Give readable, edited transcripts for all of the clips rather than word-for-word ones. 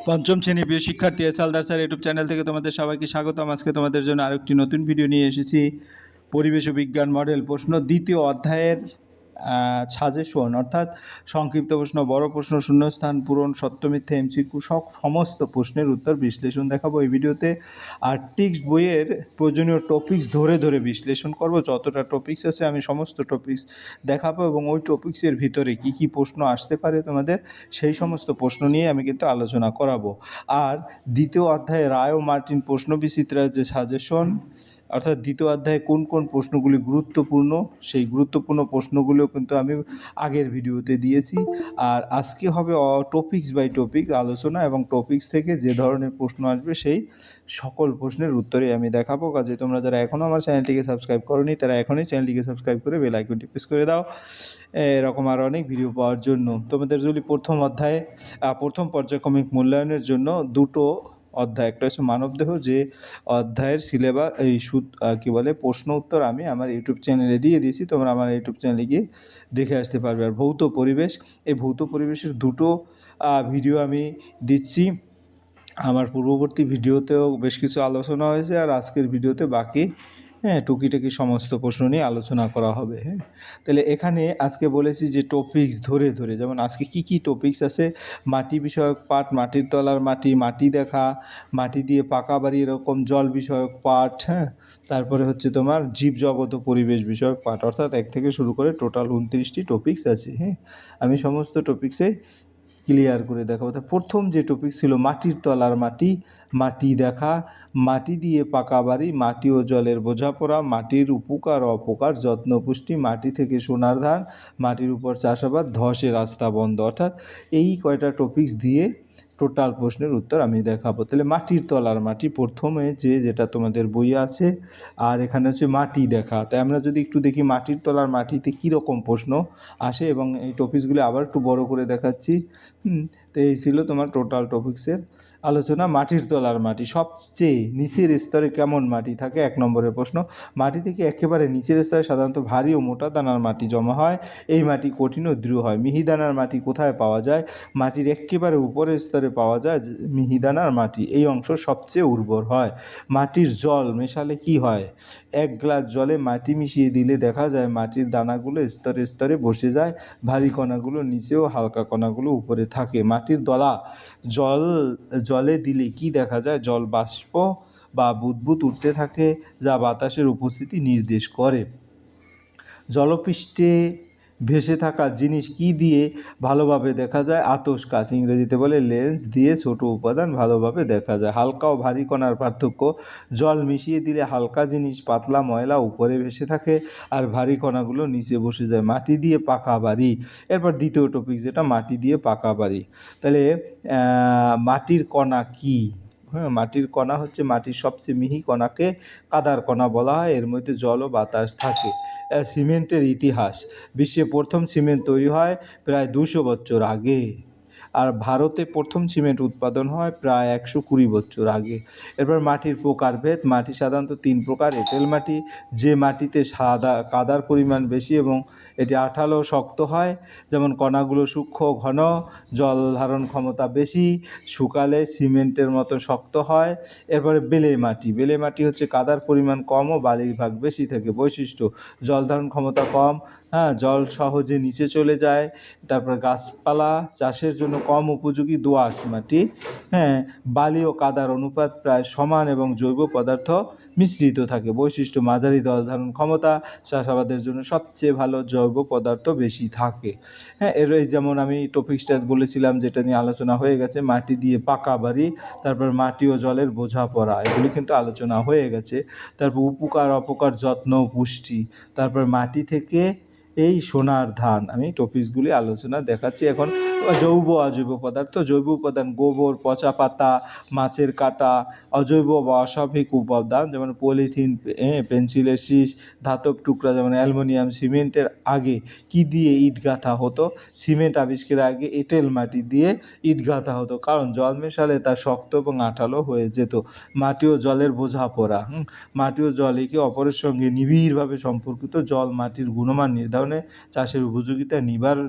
পঞ্চম শ্রেণী প্রিয় শিক্ষার্থী এসআলদার স্যার ইউটিউব চ্যানেল থেকে তোমাদের সবাইকে স্বাগতম। আজকে তোমাদের জন্য আরেকটি নতুন ভিডিও নিয়ে এসেছি। পরিবেশ ও বিজ্ঞান মডেল প্রশ্ন দ্বিতীয় অধ্যায়ের সাজেশন, অর্থাৎ সংক্ষিপ্ত প্রশ্ন, বড় প্রশ্ন, শূন্যস্থান পূরণ, সত্য মিথ্যা, এমসিকিউ সমস্ত প্রশ্নের উত্তর বিশ্লেষণ দেখাবো এই ভিডিওতে। আর টেক্সট বইয়ের প্রয়োজনীয় টপিকস ধরে ধরে বিশ্লেষণ করব। যতটা টপিকস আছে আমি সমস্ত টপিকস দেখাবো এবং ওই টপিক্সের ভিতরে কি কি প্রশ্ন আসতে পারে তোমাদের সেই সমস্ত প্রশ্ন নিয়ে আমি কিন্তু আলোচনা করাবো। আর দ্বিতীয় অধ্যায়ে রায় ও মার্টিন প্রশ্ন বিচিত্রার যে সাজেশন, অর্থাৎ দ্বিতীয় অধ্যায়ে কোন কোন প্রশ্নগুলি গুরুত্বপূর্ণ সেই গুরুত্বপূর্ণ প্রশ্নগুলিও কিন্তু আমি আগের ভিডিওতে দিয়েছি। আর আজকে হবে টপিকস বাই টপিক আলোচনা এবং টপিকস থেকে যে ধরনের প্রশ্ন আসবে সেই সকল প্রশ্নের উত্তরে আমি দেখাবো। কাজে তোমরা যারা এখনও আমার চ্যানেলটিকে সাবস্ক্রাইব করোনি তারা এখনই চ্যানেলটিকে সাবস্ক্রাইব করে বেল আইকনটি প্রেস করে দাও এরকম আরও অনেক ভিডিও পাওয়ার জন্য। তোমাদের যদি প্রথম পর্যায়ক্রমিক মূল্যায়নের জন্য দুটো অধ্যায়, একটা হচ্ছে মানবদেহ, যে অধ্যায়ের সিলেবাস এই প্রশ্ন উত্তর আমি আমার ইউটিউব চ্যানেলে দিয়ে দিয়েছি, তোমরা আমার ইউটিউব চ্যানেলে গিয়ে দেখে আসতে পারবে। আর ভৌত পরিবেশ, এই ভৌত পরিবেশের দুটো ভিডিও আমি দিচ্ছি। আমার পূর্ববর্তী ভিডিওতেও বেশ কিছু আলোচনা হয়েছে, আর আজকের ভিডিওতে বাকি টুকিটাকি সমস্ত প্রশ্ন নিয়ে আলোচনা করা হবে। তাহলে এখানে আজকে বলেছি যে টপিকস ধরে ধরে, যেমন আজকে কি কি টপিকস আছে: মাটি বিষয়ক পাঠ, মাটির তলার মাটি, মাটি দেখা, মাটি দিয়ে পাকা বাড়ি, এরকম জল বিষয়ক পাঠ, তারপরে হচ্ছে তোমার জীবজগত ও পরিবেশ বিষয়ক পাঠ, অর্থাৎ 1 থেকে শুরু করে টোটাল 29টি টপিকস আছে। আমি সমস্ত টপিক্সে ক্লিয়ার করে দেখাবো। তা প্রথম যে টপিক ছিল মাটির তলার মাটি, মাটি দেখা, মাটি দিয়ে পাকা বাড়ি, মাটি ও জলের বোঝাপড়া, মাটির উপকার অপকার, যত্ন পুষ্টি, মাটি থেকে সোনার ধান, মাটির উপর চাষাবাদ, ধসে রাস্তা বন্ধ, অর্থাৎ এই কয়টা টপিকস দিয়ে টোটাল প্রশ্নের উত্তর আমি দেখাবো। তাহলে মাটির তলার মাটি প্রথমে যেটা তোমাদের বইয়ে আছে, আর এখানে হচ্ছে মাটি দেখা। তাই আমরা যদি একটু দেখি মাটির তলার মাটিতে কীরকম প্রশ্ন আসে, এবং এই টপিকসগুলি আবার একটু বড় করে দেখাচ্ছি। তো এই ছিল তোমার টোটাল টপিক্সের আলোচনা। মাটির তলার মাটি, সবচেয়ে নিচের স্তরে কেমন মাটি থাকে, 1 নম্বরের প্রশ্ন। মাটি থেকে একেবারে নিচের স্তরে সাধারণত ভারী ও মোটা দানার মাটি জমা হয়, এই মাটি কঠিন ও দৃঢ় হয়। মিহিদানার মাটি কোথায় পাওয়া যায়? মাটির একেবারে উপরের স্তরে পাওয়া যায় মিহিদানার মাটি, এই অংশ সবচেয়ে উর্বর হয়। মাটির জল মেশালে কি হয়? 1 গ্লাস জলে মাটি মিশিয়ে দিলে দেখা যায় মাটির দানাগুলো স্তরে স্তরে বসে যায়, ভারী কণাগুলো নিচে ও হালকা কণাগুলো উপরে থাকে। মাটির দলা জলে দিলে কি দেখা যায়? জল বাষ্প বা বুদবুদ উঠতে থাকে, যা বাতাসের উপস্থিতি নির্দেশ করে। জলপৃষ্ঠে ভেসে থাকা জিনিস কি দিয়ে ভালোভাবে দেখা যায়? আতশ কাচ, ইংরেজিতে বলে লেন্স দিয়ে ছোট উপাদান ভালোভাবে দেখা যায়। হালকা ও ভারী কণার পার্থক্য: জল মিশিয়ে দিলে হালকা জিনিস পাতলা ময়লা উপরে ভেসে থাকে, আর ভারী কণাগুলো নিচে বসে যায়। মাটি দিয়ে পাকা বাড়ি। এরপর দ্বিতীয় টপিক, যেটা মাটি দিয়ে পাকা বাড়ি। তাহলে মাটির কণা কি? মাটির কণা হচ্ছে মাটির সবচেয়ে মিহি কণাকে কাদার কণা বলা হয়, এর মধ্যে জল ও বাতাস থাকে। সিমেন্টের ইতিহাস: বিশ্বে প্রথম সিমেন্ট তৈরি হয় প্রায় 200 বছর আগে, আর ভারতে প্রথম সিমেন্ট উৎপাদন হয় প্রায় 120 বছর আগে। এরপর মাটির প্রকারভেদ: মাটি সাধারণত 3 প্রকার। এঁটেল মাটি, যে মাটিতে কাদার পরিমাণ বেশি এবং এটি আঠালো শক্ত হয়, যেমন কণাগুলো সূক্ষ্ম ঘন, জল ধারণ ক্ষমতা বেশি, শুকালে সিমেন্টের মতো শক্ত হয়। এরপরে বেলে মাটি। বেলে মাটি হচ্ছে কাদার পরিমাণ কম ও বালির ভাগ বেশি থাকে। বৈশিষ্ট্য: জল ধারণ ক্ষমতা কম, জল সহজে নিচে চলে যায়। তারপর গাছপালা চাষের জন্য কম উপযোগী। দোআঁশ মাটি, বালি ও কাদার অনুপাত প্রায় সমান এবং জৈব পদার্থ মিশ্রিত থাকে। বৈশিষ্ট্য: মাঝারি জল ধারণ ক্ষমতা, চাষাবাদের জন্য সবচেয়ে ভালো, জৈব পদার্থ বেশি থাকে। এই যেমন আমি টপিক্সটা বলেছিলাম, যেটা নিয়ে আলোচনা হয়ে গেছে, মাটি দিয়ে পাকা বাড়ি, তারপর মাটি ও জলের বোঝাপড়া, এগুলি কিন্তু আলোচনা হয়ে গেছে। তারপর উপকার অপকার, যত্ন পুষ্টি, তারপর মাটি থেকে এই সোনার ধান, আমি টপিকসগুলি আলোচনা দেখাচ্ছি এখন। জৈব অজৈব পদার্থ: জৈব উপাদান গোবর, পচা পাতা, মাছের কাঁটা। অজৈব বা অস্বাভাবিক উপাদান যেমন পলিথিন, পেন্সিলের শীষ, ধাতব টুকরা যেমন অ্যালুমিনিয়াম। সিমেন্টের আগে কি দিয়ে ইট গাঁথা হতো? সিমেন্ট আবিষ্কারের আগে এঁটেল মাটি দিয়ে ইট গাঁথা হতো, কারণ জল মেশালে তা শক্ত এবং আঠালো হয়ে যেত। মাটি ও জলের বোঝাপড়া: মাটি ও জল একে অপরের সঙ্গে নিবিড়ভাবে সম্পর্কিত। জল মাটির গুণমান নির্ধারণে, চাষের উপযোগিতা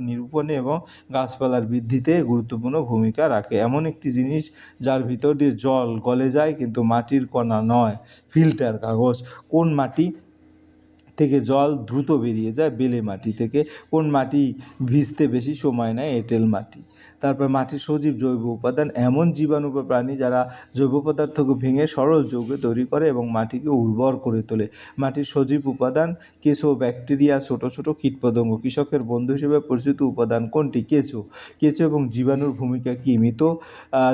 নিরূপণে এবং গাছপালার উর্বরতার বৃদ্ধিতে গুরুত্বপূর্ণ ভূমিকা রাখে। এমন একটি জিনিস যার ভিতর দিয়ে জল গলে যায় কিন্তু মাটির কণা নয়, ফিল্টার কাগজ। কোন মাটি থেকে জল দ্রুত বেরিয়ে যায়? বেলে মাটি থেকে। কোন মাটি ভিজতে বেশি সময় নেয়? এঁটেল মাটি। তারপর মাটির সজীব জৈব উপাদান এমন জীবাণু বা প্রাণী যারা জৈব পদার্থকে ভেঙে সরল যৌগ তৈরি করে এবং মাটিকে উর্বর করে তোলে। মাটির সজীব উপাদান কেঁচো, ব্যাকটেরিয়া, ছোট ছোট কীটপতঙ্গ। কৃষকের বন্ধু হিসেবে পরিচিত উপাদান কোনটি? কেঁচো। কেঁচো এবং জীবাণুর ভূমিকা কী? মৃত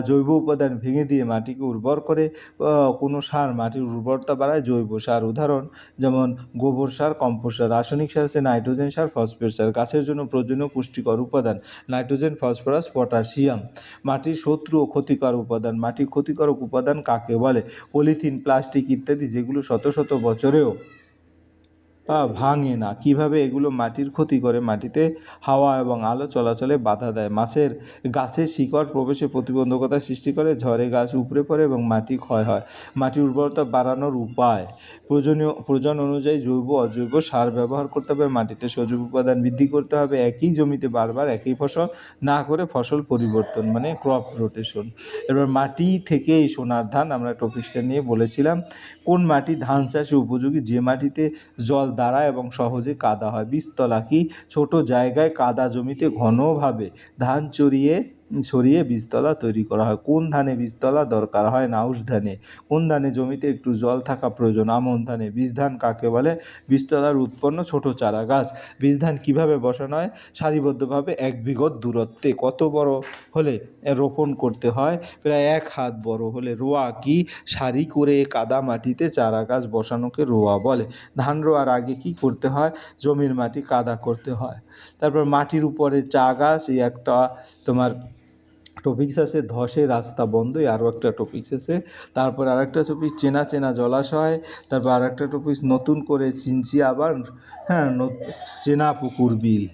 জৈব উপাদান ভেঙে দিয়ে মাটিকে উর্বর করে। কোনো সার মাটির উর্বরতা বাড়ায়? জৈব সার। উদাহরণ যেমন গোবর সার, কম্পোস্ট সার। রাসায়নিক সার হচ্ছে নাইট্রোজেন সার, ফসফেট সার। গাছের জন্য প্রয়োজনীয় পুষ্টিকর উপাদান নাইট্রোজেন, ফসফরাস, পটাশিয়াম। মাটির শত্রু ও ক্ষতিকর উপাদান। মাটির ক্ষতিকারক উপাদান কাকে বলে? পলিথিন, প্লাস্টিক ইত্যাদি, যেগুলো শত শত বছরেও ভাঙে না। কিভাবে এগুলো মাটির ক্ষতি করে? মাটিতে হাওয়া এবং আলো চলাচলে বাধা দেয়। গাছের শিকড় প্রবেশে প্রতিবন্ধকতা সৃষ্টি করে। ঝড়ে গাছ উপড়ে পড়ে এবং মাটি ক্ষয় হয়। মাটির উর্বরতা বাড়ানোর উপায়: প্রয়োজন অনুযায়ী জৈব অজৈব সার ব্যবহার করতে হবে। মাটিতে সজীব উপাদান বৃদ্ধি করতে হবে। একই জমিতে বারবার একই ফসল না করে ফসল পরিবর্তন, মানে ক্রপ রোটেশন। এবার মাটি থেকেই সোনার ধান, আমরা টপিকসটা নিয়ে বলেছিলাম। কোন মাটি ধান চাষে উপযোগী? যে মাটিতে জল দাঁড়ায় এবং সহজে কাদা হয়। বীজতলা কি? ছোট জায়গায় কাদা জমিতে ঘনভাবে ধান সরিয়ে বীজতলা তৈরি করা হয়। কোন ধানে বীজতলা দরকার হয় না? আউশ ধানে। কোন ধানে জমিতে একটু জল থাকা প্রয়োজন? আমন ধানে। বীজ ধান কাকে বলে? বীজতলার উৎপন্ন ছোট চারা গাছ। বীজ ধান কীভাবে বসানো হয়? সারিবদ্ধভাবে 1 বিঘত দূরত্বে। কত বড় হলে রোপণ করতে হয়? প্রায় 1 হাত বড় হলে। রোয়া কি? সারি করে কাদা মাটিতে চারা গাছ বসানোকে রোয়া বলে। ধান রোয়ার আগে কি করতে হয়? জমির মাটি কাদা করতে হয়। তারপর মাটির উপরে চা গাছ, এই একটা তোমার টপিকস আছে। ধসে রাস্তা বন্ধ, আরও একটা টপিকস আছে। তারপর আরেকটা টপিক চেনা চেনা জলাশয়। তারপর আরেকটা টপিকস নতুন করে চিনছি আবার, চেনা পুকুর বিল।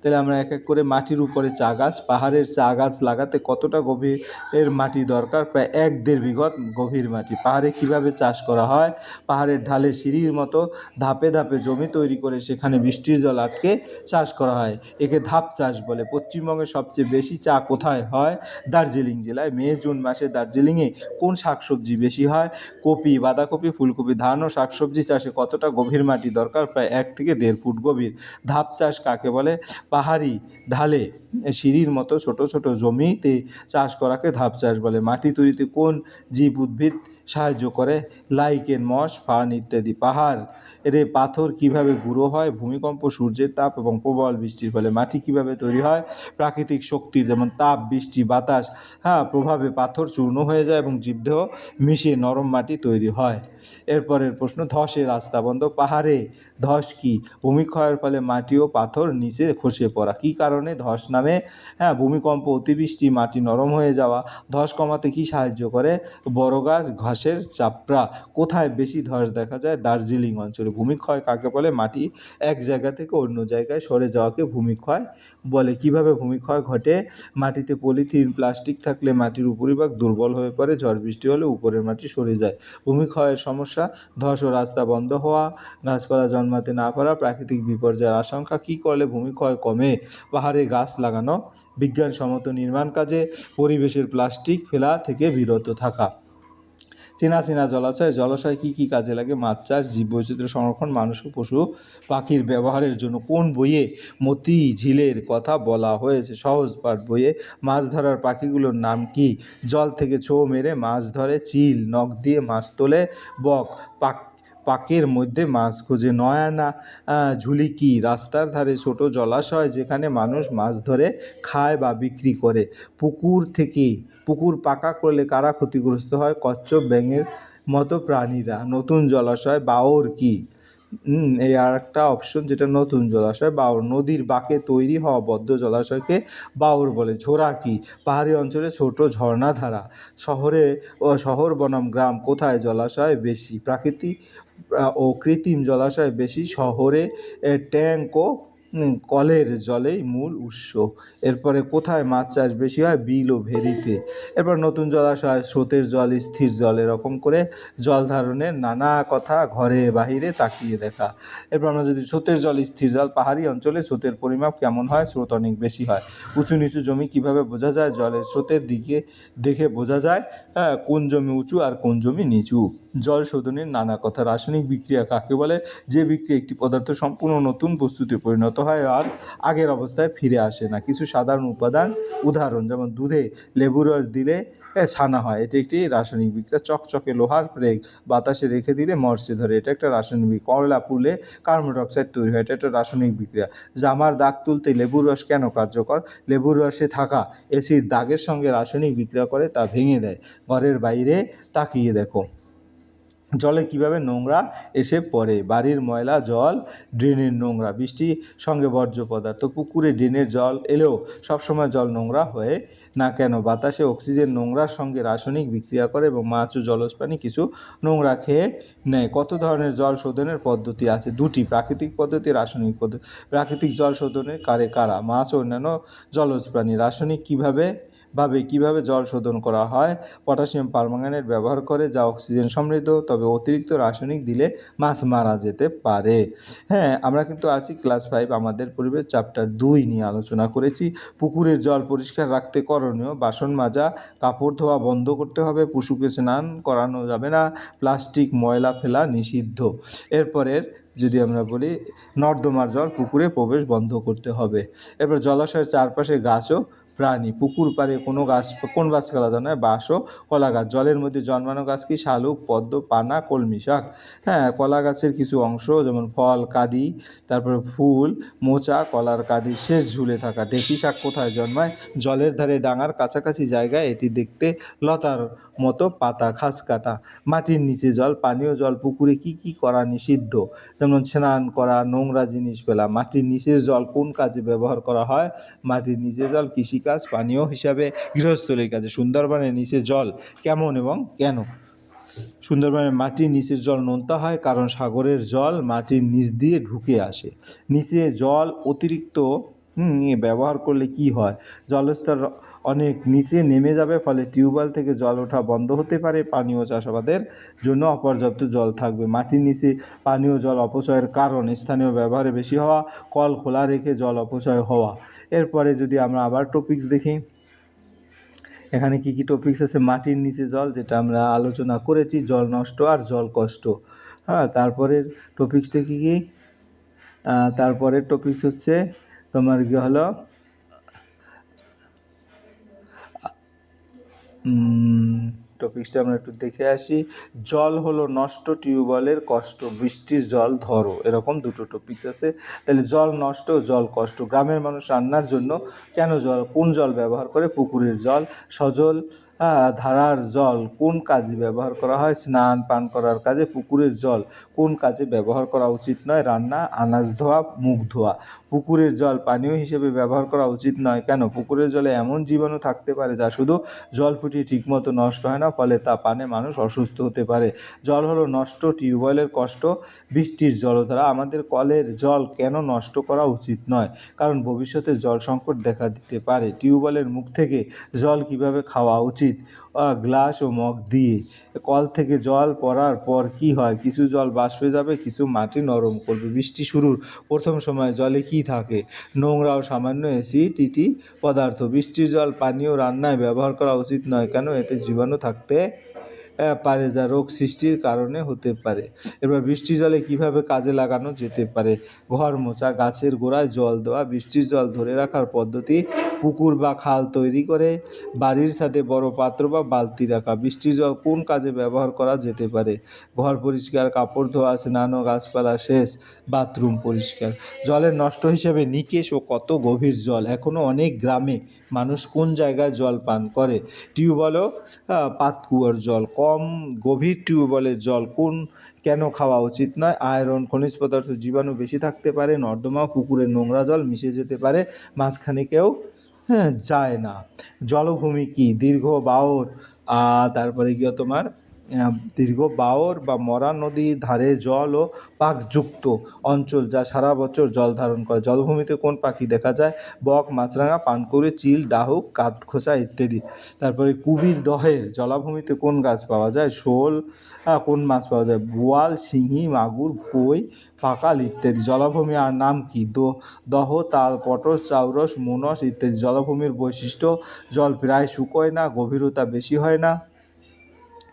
তাহলে আমরা এক এক করে মাটির উপরে চা গাছ। পাহাড়ের চা গাছ লাগাতে কতটা গভীরের মাটি দরকার? প্রায় 1-1.5 বিঘত গভীর মাটি। পাহাড়ে কিভাবে চাষ করা হয়? পাহাড়ের ঢালে সিঁড়ির মতো ধাপে ধাপে জমি তৈরি করে সেখানে বৃষ্টির জল আটকে চাষ করা হয়। একে ধাপ চাষ বলে। পশ্চিমবঙ্গে সবচেয়ে বেশি চা কোথায় হয়? দার্জিলিং জেলায়। মে জুন মাসে দার্জিলিংয়ে কোন শাকসবজি বেশি হয়? কপি, বাঁধাকপি, ফুলকপি। ধান ও শাকসবজি চাষে কতটা গভীর মাটি দরকার? প্রায় 1 থেকে 1.5 ফুট গভীর। ধাপ চাষ কাকে বলে? পাহাড়ি ঢালে সিঁড়ির মতো ছোট ছোট জমিতে চাষ করাকে ধাপ চাষ বলে। মাটি তৈরিতে কোন জীব উদ্ভিদ সাহায্য করে? লাইকেন, মস, ফার্ন ইত্যাদি। পাথর কিভাবে গুঁড়ো হয়? ভূমিকম্প, সূর্যের তাপ এবং প্রবল বৃষ্টির ফলে। মাটি কিভাবে তৈরি হয়? প্রাকৃতিক শক্তির, যেমন তাপ, বৃষ্টি, বাতাস প্রভাবে পাথর চূর্ণ হয়ে যায় এবং জীবদেহ মিশিয়ে নরম মাটি তৈরি হয়। এরপরের প্রশ্ন, ধসে রাস্তা বন্ধ। পাহাড়ে ধস কি? ভূমিক্ষয়ের ফলে মাটি ও পাথর নিচে খসে পড়া। কী কারণে ধস নামে? ভূমিকম্প, অতিবৃষ্টি, মাটি নরম হয়ে যাওয়া। ধস কমাতে কি সাহায্য করে? বড় গাছ, ঘাসের চাপড়া। কোথায় বেশি ধস দেখা যায়? দার্জিলিং অঞ্চলে। ভূমিক্ষয় কাকে বলে? মাটি এক জায়গা থেকে অন্য জায়গায় সরে যাওয়াকে ভূমিক্ষয় বলে। কিভাবে ভূমিক্ষয় ঘটে? মাটিতে পলিথিন, প্লাস্টিক থাকলে মাটির উপরিভাগ দুর্বল হয়ে পড়ে। ঝড় বৃষ্টি হলে উপরের মাটি সরে যায়। ভূমিক্ষয়ের সমস্যা: ধস ও রাস্তা বন্ধ হওয়া, গাছপালা জন্মাতে না পারা, প্রাকৃতিক বিপর্যয়ের আশঙ্কা। কী করলে ভূমিক্ষয় কমে? পাহাড়ে গাছ লাগানো, বিজ্ঞানসম্মত নির্মাণ কাজে, পরিবেশের প্লাস্টিক ফেলা থেকে বিরত থাকা। চেনা চেনা জলাশয় কী কী কাজে লাগে? মাছ চাষ, জীববৈচিত্র্য সংরক্ষণ, মানুষ ও পশু পাখির ব্যবহারের জন্য। কোন বইয়ে মতি ঝিলের কথা বলা হয়েছে? সহজ পাঠ বইয়ে। মাছ ধরার পাখিগুলোর নাম কি? জল থেকে ছোঁ মেরে মাছ ধরে। চিল, নখ দিয়ে মাছ তোলে। বক, পাকের মধ্যে মাছ খোঁজে। নয়ানা ঝুলি কি? রাস্তার ধারে ছোট জলাশয় যেখানে মানুষ মাছ ধরে খায় বা বিক্রি করে। পুকুর পাকা করলে কারা ক্ষতিগ্রস্ত হয়? কচ্ছপ, ব্যাঙের মতো প্রাণীরা। নতুন জলাশয়, বাওর কি? এই আর একটা অপশন, যেটা নতুন জলাশয়, বাওর। নদীর বাঁকে তৈরি হওয়া বদ্ধ জলাশয়কে বাওর বলে। ঝোড়া কি? পাহাড়ি অঞ্চলে ছোট ঝর্ণাধারা। শহর বনাম গ্রাম কোথায় জলাশয় বেশি? প্রাকৃতিক ও কৃত্রিম জলাশয় বেশি শহরে। ট্যাঙ্ক ও কলের জলেই মূল উৎস। এরপরে কোথায় মাছ চাষ বেশি হয়? বিল ও ভেরিতে। এরপর নতুন জলাশয়, স্রোতের জল, স্থির জল, এরকম করে জল ধারণের নানা কথা ঘরে বাহিরে তাকিয়ে দেখা। এরপর আমরা যদি স্রোতের জল, স্থির জল, পাহাড়ি অঞ্চলে স্রোতের পরিমাপ কেমন হয়? স্রোত অনেক বেশি হয়। উঁচু নিচু জমি কিভাবে বোঝা যায়? জলের স্রোতের দিকে দেখে বোঝা যায় কোন জমি উঁচু আর কোন জমি নিচু। জল শোধনের নানা কথা। রাসায়নিক বিক্রিয়া কাকে বলে? যে বিক্রিয়া একটি পদার্থ সম্পূর্ণ নতুন বস্তুতে পরিণত হয় আর আগের অবস্থায় ফিরে আসে না। কিছু সাধারণ উদাহরণ, যেমন দুধে লেবুর রস দিলে ছানা হয়, এটি একটি রাসায়নিক বিক্রিয়া। চকচকে লোহার প্লেট বাতাসে রেখে দিলে মরচে ধরে, এটা একটা রাসায়নিক বিক্রিয়া। কয়লা পুড়লে কার্বন ডাই অক্সাইড তৈরি হয়, এটা একটা রাসায়নিক বিক্রিয়া। জামার দাগ তুলতে লেবুর রস কেন কার্যকর? লেবুর রসে থাকা অ্যাসিড দাগের সঙ্গে রাসায়নিক বিক্রিয়া করে তা ভেঙে দেয়। ঘরের বাইরে তাকিয়ে দেখো। জলে কিভাবে নোংরা এসে পড়ে? বাড়ির ময়লা জল, ড্রেনের নোংরা, বৃষ্টির সঙ্গে বর্জ্য পদার্থ। পুকুরে ড্রেনের জল এলেও সবসময় জল নোংরা হয় না কেন? বাতাসে অক্সিজেন নোংরার সঙ্গে রাসায়নিক বিক্রিয়া করে এবং মাছ ও জলজ প্রাণী কিছু নোংরা খেয়ে নেয়। কত ধরনের জল শোধনের পদ্ধতি আছে? দুটি, প্রাকৃতিক পদ্ধতি, রাসায়নিক পদ্ধতি। প্রাকৃতিক জল শোধনের কারা? মাছ ও অন্যান্য জলজ প্রাণী। রাসায়নিক কিভাবে জল শোধন করা হয়? পটাশিয়াম পারম্যাঙ্গানেট ব্যবহার করে, যা অক্সিজেন সমৃদ্ধ, তবে অতিরিক্ত রাসায়নিক দিলে মাছ মারা যেতে পারে। হ্যাঁ, আমরা কিন্তু আছি ক্লাস 5 আমাদের পরিবেশ চ্যাপ্টার 2 নিয়ে আলোচনা করেছি। পুকুরের জল পরিষ্কার রাখতে করণীয়: বাসন মাজা, কাপড় ধোয়া বন্ধ করতে হবে, পশুকে স্নান করানো যাবে না, প্লাস্টিক ময়লা ফেলা নিষিদ্ধ। এরপরের যদি আমরা বলি, নর্দমার জল পুকুরে প্রবেশ বন্ধ করতে হবে। এরপর জলাশয়ের চারপাশে গাছ ও প্রাণী। পুকুর পাড়ে কোন গাছপালা জন্মায়? বাঁশ ও কলা গাছ। জলের মধ্যে জন্মানো গাছ কি? শালুক, পদ্ম, পানা, কলমি শাক। হ্যাঁ, কলা গাছের কিছু অংশ, যেমন ফল, কাঁদি, তারপরে ফুল, মোচা, কলার কাঁদির শেষ ঝুলে থাকা। ঢেঁকি শাক কোথায় জন্মায়? জলের ধারে ডাঙার কাছাকাছি জায়গায়। এটি দেখতে লতার মতো, পাতা ঘাস কাটা। মাটির নিচে জল, পানীয় জল পুকুরে কি কি করা নিষিদ্ধ? যেমন স্নান করা, নোংরা জিনিস ফেলা। মাটির নিচের জল কোন কাজে ব্যবহার করা হয়? মাটির নিচের জল কৃষিকাজ, পানীয় হিসাবে, গৃহস্থলীর কাজে। সুন্দরবনের নিচে জল কেমন এবং কেন? সুন্দরবনের মাটির নিচের জল নোনতা হয় কারণ সাগরের জল মাটির নিচ দিয়ে ঢুকে আসে। নিচে জল অতিরিক্ত ব্যবহার করলে কি হয়? জলস্তর অনেক নিচে নেমে যাবে, ফলে টিউবওয়েল থেকে জল ওঠা বন্ধ হতে পারে। পানীয় চাষাবাদের জন্য অপর্যাপ্ত জল থাকবে। মাটির নিচে পানীয় জল অপচয়ের কারণ: স্থানীয় ব্যবহারে বেশি হওয়া, কল খোলা রেখে জল অপচয় হওয়া। এরপরে যদি আমরা আবার টপিকস দেখি, এখানে কি কি টপিকস আছে? মাটির নিচে জল, যেটা আমরা আলোচনা করেছি, জল নষ্ট আর জল কষ্ট। হ্যাঁ, তারপরের টপিকসটা কি কি? তারপরের টপিকস হচ্ছে তোমার কি হলো, টপিকসটা আমরা একটু দেখে আসি। জল হলো নষ্ট, টিউবওয়েলের কষ্ট, বৃষ্টির জল ধরো, এরকম দুটো টপিকস আছে। তাহলে জল নষ্ট, জল কষ্ট। গ্রামের মানুষ রান্নার জন্য কোন জল ব্যবহার করে? পুকুরের জল। সজল ধারার জল কোন কাজে ব্যবহার করা হয়? স্নান পান করার কাজে। পুকুরের জল কোন কাজে ব্যবহার করা উচিত নয়? রান্না, আনাজ ধোয়া, মুখ ধোয়া। পুকুরের জল পানীয় হিসেবে ব্যবহার করা উচিত নয় কেন? পুকুরের জলে এমন জীবাণু থাকতে পারে যা শুধু জল ফুটিয়ে ঠিকমতো নষ্ট হয় না, ফলে তা পানে মানুষ অসুস্থ হতে পারে। জল হলো নষ্ট, টিউবওয়েলের কষ্ট, বৃষ্টির জলধারা। আমাদের কলের জল কেন নষ্ট করা উচিত নয়? কারণ ভবিষ্যতে জল সংকট দেখা দিতে পারে। টিউবওয়েলের মুখ থেকে জল কিভাবে খাওয়া উচিত? গ্লাস ও মগ দিয়ে। কল থেকে জল পড়ার পর কি হয়? কিছু জল বাষ্পে যাবে, কিছু মাটি নরম করবে। বৃষ্টি শুরুর প্রথম সময় জলে কি থাকে? নোংরা ও সামান্য অ্যাসিডিটি পদার্থ। বৃষ্টির জল পানীয়, রান্নায় ব্যবহার করা উচিত নয় কেন? এতে জীবাণু থাকতে পারে যা রোগ সৃষ্টির কারণে হতে পারে। এবার বৃষ্টির জলে কিভাবে কাজে লাগানো যেতে পারে? ঘর মোছা, গাছের গোড়ায় জল দেওয়া। বৃষ্টির জল ধরে রাখার পদ্ধতি: পুকুর বা খাল তৈরি করে বাড়ির সাথে বড় পাত্র বা বালতি রাখা। বৃষ্টির জল কোন কাজে ব্যবহার করা যেতে পারে? ঘর পরিষ্কার, কাপড় ধোয়া, স্নান ও গাছপালা শেষ, বাথরুম পরিষ্কার। জলের নষ্ট হিসেবে নিকেশ ও কত গভীর জল? এখনও অনেক গ্রামে মানুষ কোন জায়গায় জল পান করে? টিউবওয়েল ও পাতকুয়োর জল। কম গভীর টিউবওয়েলের জল কেন খাওয়া উচিত নয়? আয়রন, খনিজ পদার্থ, জীবাণু বেশি থাকতে পারে। নর্দমা, পুকুরের নোংরা জল মিশে যেতে পারে, মাঝখানে কেউ যায় না। জলভূমি কি? দীর্ঘ বাওর, তারপরে গিয়ে তোমার দীর্ঘ বাওর বা মরা নদীর ধারে জল ও পাকযুক্ত অঞ্চল যা সারা বছর জল ধারণ করে। জলভূমিতে কোন পাখি দেখা যায়? বক, মাছরাঙা, পানকৌড়ি, চিল, ডাহুক, কাঠখোসা ইত্যাদি। তারপরে কুবির দহের জলাভূমিতে কোন গাছ পাওয়া যায়? শোল। কোন মাছ পাওয়া যায়? বোয়াল, শিঙি, মাগুর, কই, পাকাল ইত্যাদি। জলাভূমি আর নাম কি? দহ, তাল, পটস, চাউরস, মুনস ইত্যাদি। জলাভূমির বৈশিষ্ট্য: জল প্রায় শুকোয় না, গভীরতা বেশি হয় না।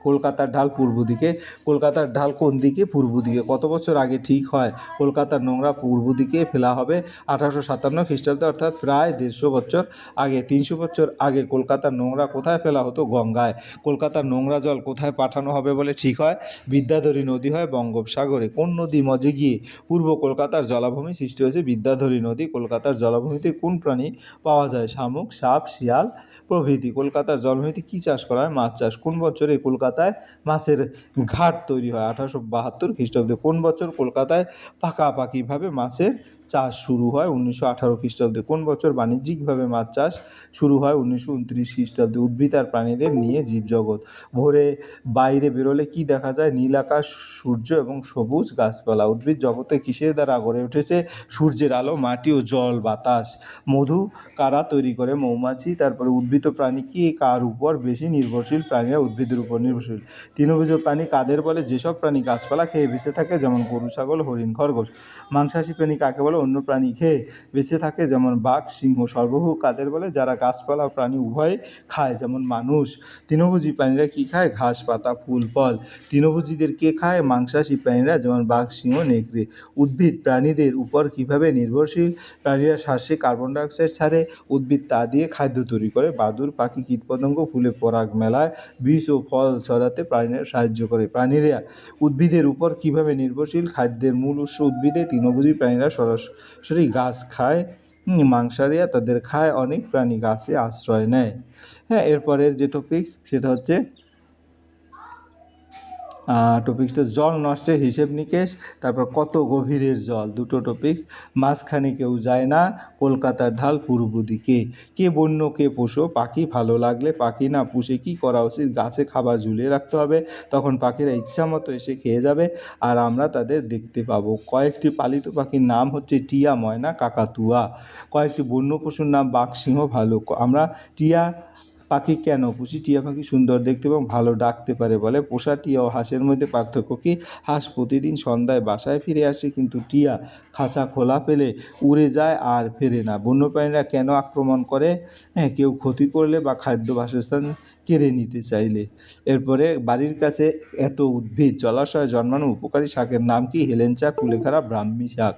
কলকাতার ঢাল পূর্ব দিকে। কলকাতার ঢাল কোন দিকে? পূর্ব দিকে। কত বছর আগে ঠিক হয় কলকাতার নোংরা পূর্ব দিকে ফেলা হবে? 1857 খ্রিস্টাব্দে, অর্থাৎ প্রায় 150 বছর আগে। 300 বছর আগে কলকাতার নোংরা কোথায় ফেলা হতো? গঙ্গায়। কলকাতার নোংরা জল কোথায় পাঠানো হবে বলে ঠিক হয়? বিদ্যাধরী নদী হয় বঙ্গোপসাগরে। কোন নদী মজে গিয়ে পূর্ব কলকাতার জলাভূমি সৃষ্টি হয়েছে? বিদ্যাধরী নদী। কলকাতার জলাভূমিতে কোন প্রাণী পাওয়া যায়? শামুক, সাপ, শিয়াল প্রভৃতি। কলকাতার জলাভূমিতে কী চাষ করা হয়? মাছ চাষ। কোন বছরে কলকাতায় মাছের ঘাট তৈরি হয়? 1872 খ্রিস্টাব্দে। কোন বছর কলকাতায় পাকাপাকিভাবে মাছের চাষ শুরু হয়? 1918 খ্রিস্টাব্দে। কোন বছর বাণিজ্যিকভাবে মাছ চাষ শুরু হয়? 1929 খ্রিস্টাব্দে। উদ্ভিদ আর প্রাণীদের নিয়ে জীবজগৎ। ভোরে বাইরে বেরোলে কি দেখা যায়? নীল আকাশ, সূর্য এবং সবুজ গাছপালা। উদ্ভিদ জগতে কিসের দ্বারা গড়ে উঠেছে? সূর্যের আলো, মাটি ও জল, বাতাস। মধু কারা তৈরি করে? মৌমাছি। তারপরে উদ্ভিদ ও প্রাণী কি কার উপর বেশি নির্ভরশীল? প্রাণীরা উদ্ভিদের উপর নির্ভরশীল। তৃণভোজী প্রাণী কাদের বলে? যেসব প্রাণী গাছপালা খেয়ে বেঁচে থাকে, যেমন গরু, ছাগল, হরিণ, খরগোশ। মাংসাশী প্রাণী কাকে বলে? অন্য প্রাণী খেয়ে বেঁচে থাকে, যেমন বাঘ, সিংহ। সর্বভূক কাদের বলে? যারা গাছপালা ও প্রাণী উভয় খায়, যেমন মানুষ। তৃণভোজী প্রাণীরা কি খায়? ঘাস, পাতা, ফুল, ফল। তৃণভোজীদের কে খায়? মাংসাশী প্রাণীরা, যেমন বাঘ, সিংহ, নেকড়ে। উদ্ভিদ প্রাণীদের উপর কিভাবে নির্ভরশীল? প্রাণীরা শ্বাসে কার্বন ডাইঅক্সাইড ছাড়ে, উদ্ভিদ তা দিয়ে খাদ্য তৈরি করে। বাদুড় পাখি, কীটপতঙ্গ ফুলে পরাগ মেলায়, বীজ ও ফল ছড়াতে প্রাণীরা সাহায্য করে। প্রাণীরা উদ্ভিদের উপর কিভাবে নির্ভরশীল? খাদ্যের মূল উৎস উদ্ভিদে। তৃণভোজী প্রাণীরা সরাসরি গাছ খায়, মাংসাহারীরা তাদের খায়। অনেক প্রাণী গাছে আশ্রয় নেয়। হ্যাঁ, এরপরের যে টপিকস সেটা হচ্ছে টপিক্সটা জল নষ্টের হিসেব নিকেশ। তারপর কত গভীরের জল, দুটো টপিক্স। মাঝখানে কেউ যায় না, কলকাতার ঢাল পূর্ব দিকে। কে বন্য কে পশু? পাখি। ভালো লাগলে পাখি না পুষে কী করা উচিত? গাছে খাবার ঝুলিয়ে রাখতে হবে, তখন পাখিরা ইচ্ছা মতো এসে খেয়ে যাবে আর আমরা তাদের দেখতে পাবো। কয়েকটি পালিত পাখির নাম হচ্ছে টিয়া, ময়না, কাকাতুয়া। কয়েকটি বন্য পশুর নাম বাঘ, সিংহ, ভালুক। আমরা টিয়া পাখি কেন পুষি? টিয়া পাখি সুন্দর দেখতে এবং ভালো ডাকতে পারে বলে। পোষা টিয়া ও হাঁসের মধ্যে পার্থক্য কী? হাঁস প্রতিদিন সন্ধ্যায় বাসায় ফিরে আসে, কিন্তু টিয়া খাঁচা খোলা পেলে উড়ে যায় আর ফেরে না। বন্যপ্রাণীরা কেন আক্রমণ করে? কেউ ক্ষতি করলে বা খাদ্য বাসস্থান কেড়ে নিতে চাইলে। এরপরে বাড়ির কাছে এত উদ্ভিদ, জলাশয়ে জন্মানো উপকারী শাকের নাম কি? হেলেঞ্চা, কুলেখাড়া, ব্রাহ্মী শাক।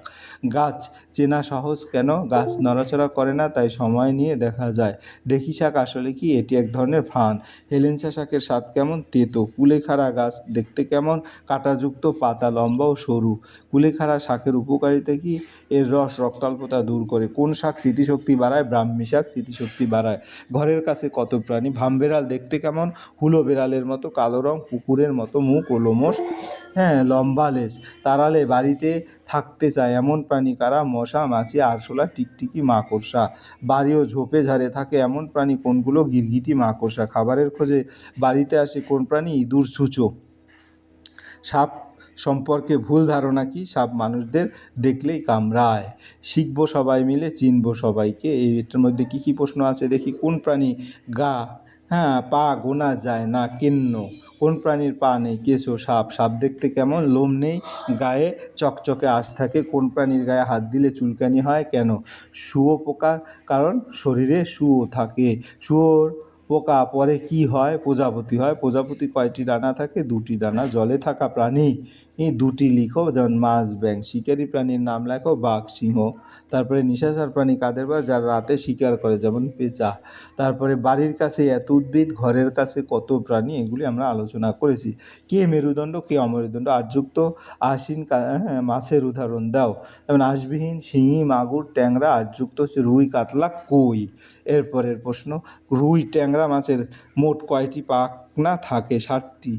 গাছ চেনা সহজ কেন? গাছ নড়াচড়া করে না, তাই সময় নিয়ে দেখা যায়। ঢেঁকি শাক আসলে কি? এটি এক ধরনের ফান। হেলেঞ্চা শাকের স্বাদ কেমন? তেতো। কুলেখাড়া গাছ দেখতে কেমন? কাঁটাযুক্ত, পাতা লম্বা ও সরু। কুলেখাড়া শাকের উপকারিতা কি? এর রস রক্তাল্পতা দূর করে। কোন শাক স্মৃতিশক্তি বাড়ায়? ব্রাহ্মী শাক স্মৃতিশক্তি বাড়ায়। ঘরের কাছে কত প্রাণী? ভামবেড়াল দেখতে কেমন? হুলো বেড়ালের মতো, কালো রং, কুকুরের মতো মুখ ও লোমশ, লম্বা লেজ। তাড়ালে বাড়িতে থাকতে চায় এমন প্রাণী কারা? মশা, মাছি, আরশোলা, টিকটিকি, মাকড়সা। বাড়ি ও ঝোপে ঝাড়ে থাকে এমন প্রাণী কোনগুলো? গিরগিটি, মাকড়সা। খাবারের খোঁজে বাড়িতে আসে কোন প্রাণী? ইঁদুর, ছুঁচো। সাপ সম্পর্কে ভুল ধারণা কি? সাপ মানুষদের দেখলেই কামড়ায়। শিখবো সবাই মিলে, চিনবো সবাইকে। এটার মধ্যে কি কি প্রশ্ন আছে দেখি। কোন প্রাণী পা গোনা যায় না? কেন্ন। কোন প্রাণীর পা নেই? কেঁচো। সাপ। সাপ দেখতে কেমন? লোম নেই, গায়ে চকচকে আঁশ থাকে। কোন প্রাণীর গায়ে হাত দিলে চুলকানি হয়? কেন? শুঁয়োপোকা, কারণ শরীরে শুঁয়ো থাকে। শুঁয়োর পোকা পরে কি হয়? প্রজাপতি হয়। প্রজাপতি কয়টি ডানা থাকে? দুটি ডানা। জলে থাকা প্রাণী দুটি লিখো, যেমন মাছ, ব্যাঙ। শিকারী প্রাণীর নাম লেখো, বাঘ, সিংহ। তারপরে নিশাচর প্রাণী কাদের বলে? যারা রাতে শিকার করে, যেমন পেঁচা। তারপরে বাড়ির কাছে এত উদ্ভিদ, ঘরের কাছে কত প্রাণী, এগুলি আমরা আলোচনা করেছি। কে মেরুদণ্ড, কে অমেরুদণ্ড? আটযুক্ত আশ্বিন মাছের উদাহরণ দাও। যেমন আঁশবিহীন, শিঙি, মাগুর, ট্যাংরা। আটযুক্ত হচ্ছে রুই, কাতলা, কই। এরপরের প্রশ্ন, রুই, ট্যাংরা মাছের মোট কয়টি পাখনা থাকে? 7টি।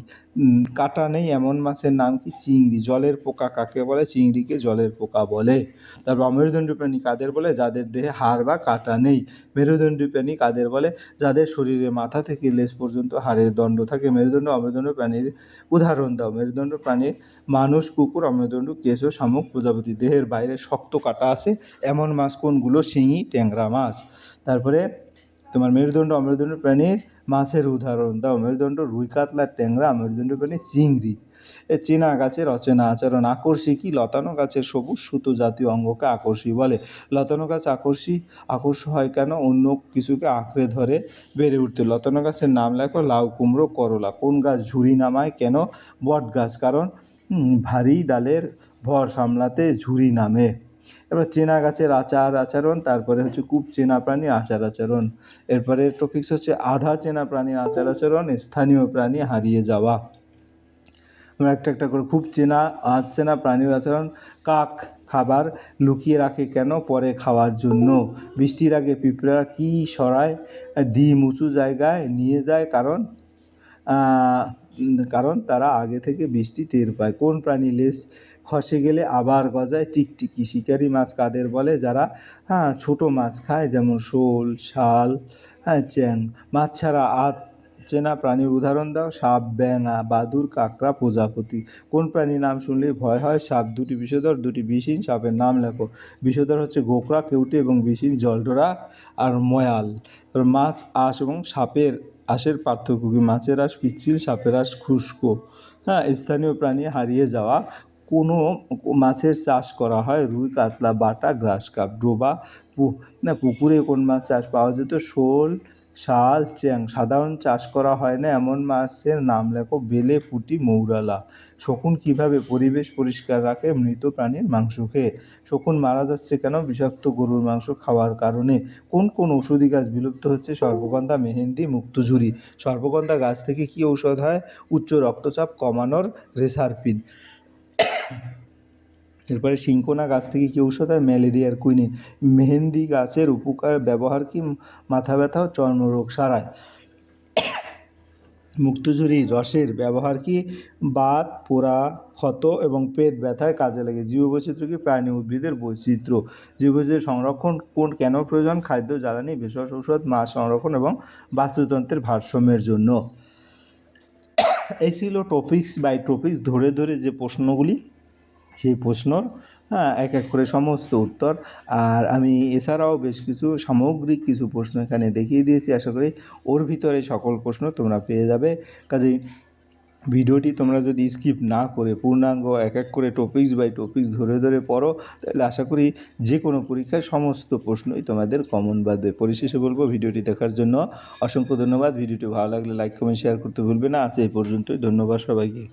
কাঁটা নেই এমন মাছের নাম কি? চিংড়ি। জলের পোকা কাকে বলে? চিংড়িকে জলের পোকা বলে। তারপর অমেরুদণ্ডী প্রাণী কাদের বলে? যাদের দেহে হাড় বা কাঁটা নেই। মেরুদণ্ডী প্রাণী কাদের বলে? যাদের শরীরে মাথা থেকে লেজ পর্যন্ত হাড়ের দণ্ড থাকে। মেরুদণ্ড অমেরুদণ্ড প্রাণীর উদাহরণ দাও। মেরুদণ্ড প্রাণীর মানুষ, কুকুর, অমেরুদণ্ড, কেঁচো, শামুক প্রজাপতি। দেহের বাইরে শক্ত কাঁটা আছে এমন মাছ কোনগুলো? শিঙি, ট্যাংরা মাছ। তারপরে তোমার মেরুদণ্ড অমেরুদণ্ড প্রাণীর মাছের উদাহরণ দাও। মেরুদণ্ড রুই, কাতলা, ট্যাংরা। মেরুদণ্ড প্রাণী চিংড়ি। চেনা গাছের অচেনা আচরণ। আকর্ষী কি? লতানো গাছের সবুজ সুতো জাতীয় অঙ্গকে আকর্ষী বলে। লতানো গাছ আকর্ষ হয় কেন? অন্য কিছুকে আঁকড়ে ধরে বেড়ে উঠতে। লতানো গাছের নাম লেখো। লাউ, কুমড়ো, করলা। কোন গাছ ঝুরি নামায়? কেন? বট গাছ, কারণ ভারী ডালের ভর সামলাতে ঝুরি নামে। এবার চেনা গাছের আচরণ। তারপরে হচ্ছে খুব চেনা প্রাণীর আচরণ। এরপরে টপিকস হচ্ছে আধা চেনা প্রাণীর আচরণ, স্থানীয় প্রাণী হারিয়ে যাওয়া। আমরা একটা করে খুব চেনা প্রাণীর আচরণ। কাক খাবার লুকিয়ে রাখে কেন? পরে খাওয়ার জন্য। বৃষ্টির আগে পিঁপড়া কি সরায়? ডিম উঁচু জায়গায় নিয়ে যায়, কারণ তারা আগে থেকে বৃষ্টি টের পায়। কোন প্রাণী লেজ খসে গেলে আবার গজায়? টিকটিকি। শিকারি মাছ কাদের বলে? যারা ছোট মাছ খায়, যেমন শোল, শাল, চ্যাং। মাছ ছাড়া চেনা প্রাণীর উদাহরণ দাও। সাপ, ব্যাঙ, বাদুড়, কাঁকড়া, প্রজাপতি। কোন প্রাণীর নাম শুনলেই ভয় হয়? সাপ। দুটি বিষধর, দুটি বিষহীন সাপের নাম লেখো। বিষধর হচ্ছে গোকরা, কেউটে এবং বিষহীন জলঢোড়া আর ময়াল। তারপর মাছ, আঁশ এবং সাপের আঁশের পার্থক্য কী? মাছের আঁশ পিচ্ছিল, সাপের আঁশ খুস্কো। স্থানীয় প্রাণী হারিয়ে যাওয়া। কোনো মাছের চাষ করা হয়? রুই, কাতলা, বাটা, গ্রাস কাপ। ডোবা পুকুরে কোন মাছ চাষ পাওয়া যেত? শোল, শাল, চ্যাং। সাধারণ চাষ করা হয় না এমন মাছের নাম লেখো। বেলে, পুঁটি, মৌরালা। শকুন কীভাবে পরিবেশ পরিষ্কার রাখে? মৃত প্রাণীর মাংস খেয়ে। শকুন মারা যাচ্ছে কেন? বিষাক্ত গরুর মাংস খাওয়ার কারণে। কোন ঔষধি গাছ বিলুপ্ত হচ্ছে? সর্পগন্ধা, মেহেন্দি, মুক্তঝুরি। সর্পগন্ধা গাছ থেকে কী ঔষধ হয়? উচ্চ রক্তচাপ কমানোর রেসারপিন। এরপরে সিংকোনা গাছ থেকে কী ঔষধ হয়? ম্যালেরিয়ার কুইনিন। মেহেন্দি গাছের ব্যবহার কি? মাথা ব্যথা ও চর্মরোগ সারায়। মুক্তঝুরির রসের ব্যবহার কি? বাত, পোড়া, ক্ষত এবং পেট ব্যথায় কাজে লাগে। জীববৈচিত্র্য কি? প্রাণী উদ্ভিদের বৈচিত্র্য। জীববৈচিত্র্য সংরক্ষণ কেন প্রয়োজন? খাদ্য, জ্বালানি, ভেষজ ঔষধ, মাছ সংরক্ষণ এবং বাস্তুতন্ত্রের ভারসাম্যের জন্য। এই ছিল টপিকস বাই টপিকস ধরে যে প্রশ্নগুলি, সেই প্রশ্নর এক এক করে সমস্ত উত্তর। আর আমি এছাড়াও বেশ কিছু সামগ্রিক কিছু প্রশ্ন এখানে দেখিয়ে দিয়েছি। আশা করি ওর ভিতরে সকল প্রশ্ন তোমরা পেয়ে যাবে। কাজেই ভিডিওটি তোমরা যদি স্কিপ না করে পূর্ণাঙ্গ এক এক করে টপিকস বাই টপিকস ধরে পড়ো, তাহলে আশা করি যে কোনো পরীক্ষায় সমস্ত প্রশ্নই তোমাদের কমন বাঁধবে। পরিশেষে বলবো, ভিডিওটি দেখার জন্য অসংখ্য ধন্যবাদ। ভিডিওটি ভালো লাগলে লাইক, কমেন্ট, শেয়ার করতে ভুলবে না। আজ এই পর্যন্তই। ধন্যবাদ সবাইকে।